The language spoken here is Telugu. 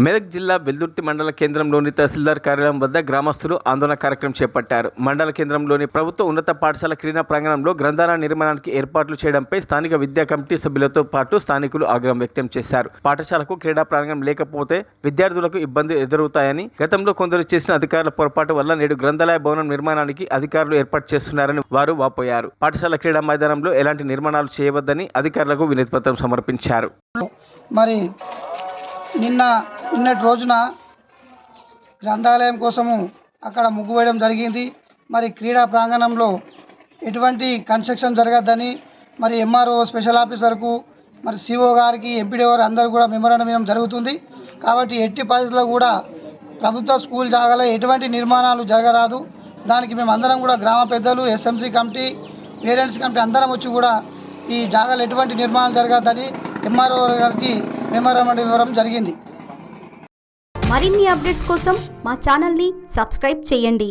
మెదక్ జిల్లా వెల్దుర్తి మండల కేంద్రంలోని తహసీల్దార్ కార్యాలయం వద్ద గ్రామస్తులు ఆందోళన కార్యక్రమం చేపట్టారు. మండల కేంద్రంలోని ప్రభుత్వ ఉన్నత పాఠశాల క్రీడా ప్రాంగణంలో గ్రంథాలయ నిర్మాణానికి ఏర్పాట్లు చేయడంపై స్థానిక విద్యా కమిటీ సభ్యులతో పాటు స్థానికులు ఆగ్రహం వ్యక్తం చేశారు. పాఠశాలకు క్రీడా ప్రాంగణం లేకపోతే విద్యార్థులకు ఇబ్బందులు ఎదురవుతాయని, గతంలో కొందరు చేసిన అధికారుల పొరపాటు వల్ల నేడు గ్రంథాలయ భవనం నిర్మాణానికి అధికారులు ఏర్పాటు చేస్తున్నారని వారు వాపోయారు. పాఠశాల క్రీడా మైదానంలో ఎలాంటి నిర్మాణాలు చేయవద్దని అధికారులకు వినతిపత్రం సమర్పించారు. మరి నిన్నటి రోజున గ్రంథాలయం కోసము అక్కడ ముగ్గు వేయడం జరిగింది. మరి క్రీడా ప్రాంగణంలో ఎటువంటి కన్స్ట్రక్షన్ జరగద్దని మరి ఎంఆర్ఓ స్పెషల్ ఆఫీసర్కు మరి సిఓ గారికి ఎంపీడీ గారు అందరూ కూడా మెమోరాండం ఇవ్వడం జరుగుతుంది. కాబట్టి ఎట్టి పరిస్థితుల్లో కూడా ప్రభుత్వ స్కూల్ జాగాలో ఎటువంటి నిర్మాణాలు జరగరాదు. దానికి మేము అందరం కూడా గ్రామ పెద్దలు, ఎస్ఎంసీ కమిటీ, పేరెంట్స్ కమిటీ అందరం వచ్చి కూడా ఈ జాగాలో ఎటువంటి నిర్మాణాలు జరగద్దని ఎంఆర్ఓ గారికి మెమోరాండం ఇవ్వడం జరిగింది. మరిన్ని అప్డేట్స్ కోసం మా ఛానల్ని సబ్స్క్రైబ్ చేయండి.